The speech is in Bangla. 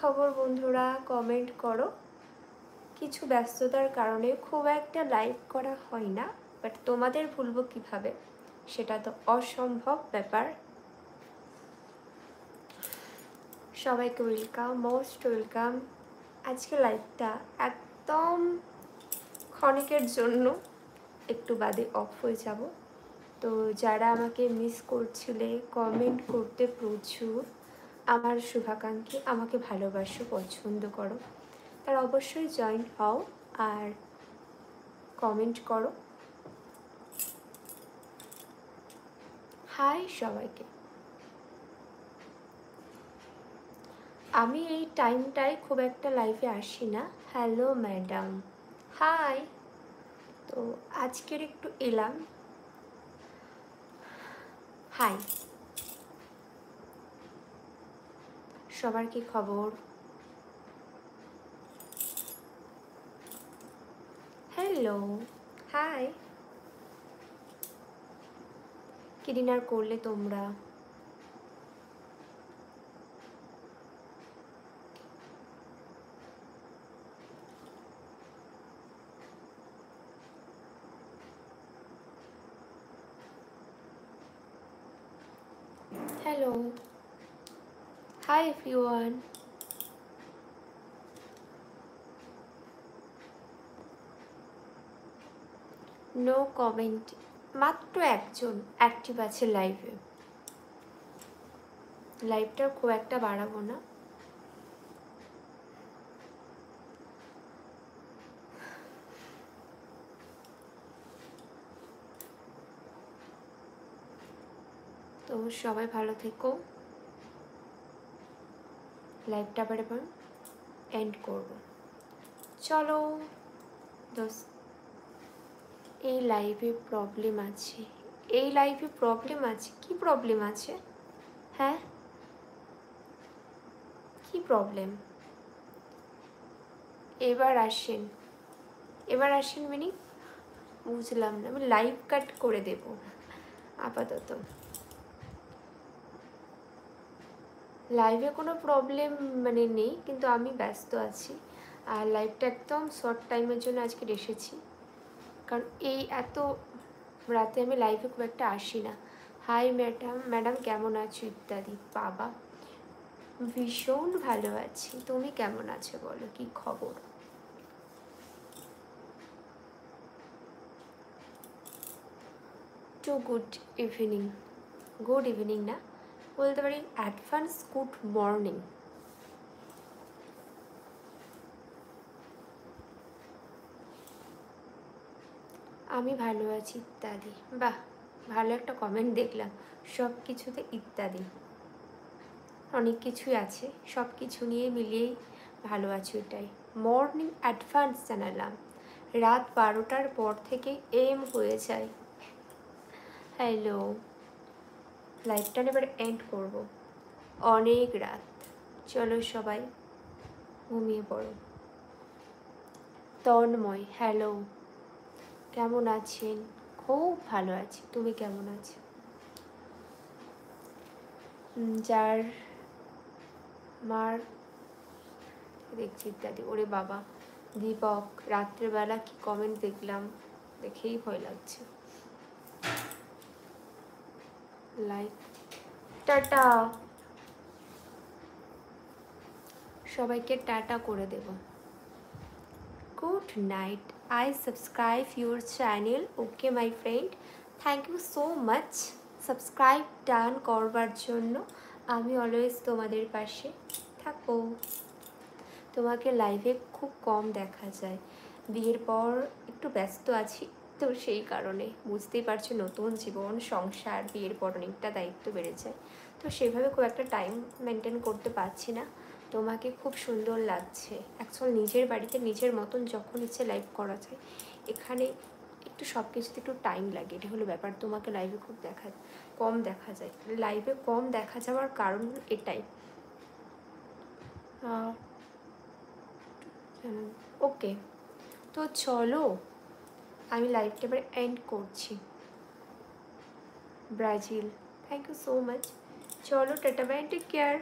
খবর বন্ধুরা? কমেন্ট করো। কিছু ব্যস্ততার কারণে খুব একটা লাইভ করা হয় না, বাট তোমাদের ভুলবো কিভাবে, সেটা তো অসম্ভব ব্যাপার। সবাইকে ওয়েলকাম, মোস্ট ওয়েলকাম। আজকে লাইভটা একদম ক্ষণিকের জন্য একটু বাদে অফ হয়ে যাব। তো যারা আমাকে মিস করছিলে, কমেন্ট করতে প্রচুর, আমার শুভাকাঙ্ক্ষী, আমাকে ভালোবাসো, পছন্দ করো, তারা অবশ্যই জয়েন হও আর কমেন্ট করো। হাই সবাইকে। আমি এই টাইমটায় খুব একটা লাইভে আসি না। Hello madam, hi. তো আজকের একটু এলাম। হাই, সবার কি খবর? Hello, high. কি ডিনার করলে তোমরা? Hello, hi everyone. No comment, মাত্র একজন অ্যাক্টিভ আছে লাইভে। লাইভটা খুব একটা বাড়াবো না। তো সবাই ভালো থেকো। লাইভটা আবার এবার এন্ড করবো। চলো দোস্ত, এই লাইভে প্রবলেম আছে, এই লাইভে প্রবলেম আছে। কি প্রবলেম আছে? হ্যাঁ, কি প্রবলেম? এবার আসেন, এবার আসেন মিনি। বুঝলাম না, আমি লাইভ কাট করে দেব আপাতত। লাইভে কোনো প্রবলেম মানে নেই, কিন্তু আমি ব্যস্ত আছি আর লাইভটা একদম শর্ট টাইমের জন্য আজকে এসেছি, কারণ এই এত রাতে আমি লাইভে খুব একটা আসি না। হাই ম্যাডাম, ম্যাডাম কেমন আছো ইত্যাদি। বাবা ভীষণ ভালো আছি, তুমি কেমন আছো বলো, কি খবর? To good evening, good evening না, বলতে পারি অ্যাডভান্স গুড মর্নিং। আমি ভালো আছি ইত্যাদি। বাহ, ভালো একটা কমেন্ট দেখলাম। সব কিছুতে ইত্যাদি, অনেক কিছুই আছে, সব কিছু নিয়ে মিলিয়েই ভালো আছি, এটাই। মর্নিং অ্যাডভান্স জানালাম, রাত 12টার পর থেকে এম হয়ে যায়। হ্যালো, লাইভটা এবার এন্ড করব, অনেক রাত। চলো সবাই ঘুমিয়ে পড়ো। তন্ময়, হ্যালো, কেমন আছেন? খুব ভালো আছি, তুমি কেমন আছো? যার মার দেখছি ইত্যাদি। ওরে বাবা, দীপক, রাত্রেবেলা কি কমেন্ট দেখলাম, দেখেই ভয় লাগছে। লাইক, টাটা, সবাইকে টাটা করে দেব। Good night. I subscribe your channel. Okay my friend, thank you so much subscribe done করবার জন্য। আমি অলওয়েজ তোমাদের পাশে থাকবো। তোমাকে লাইভে খুব কম দেখা যায়, বিয়ের পর একটু ব্যস্ত আছি তো সেই কারণে। বুঝতেই পারছো, নতুন জীবন, সংসার, বিয়ের পর অনেকটা দায়িত্ব বেড়ে যায়, তো সেভাবে খুব একটা টাইম মেনটেন করতে পারছি না। তোমাকে খুব সুন্দর লাগছে। অ্যাকচুয়াল নিজের বাড়িতে নিজের মতন যখন ইচ্ছে লাইভ করা যায়, এখানে একটু সব কিছুতে একটু টাইম লাগে, এটা হলো ব্যাপার। তোমাকে লাইভে খুব কম দেখা যায়। লাইভে কম দেখা যাওয়ার কারণ এটাই। ওকে, তো চলো আমি লাইভটা এবার এন্ড করছি। Brazil, thank you so much. চলো টাটা, বাই, টেক কেয়ার।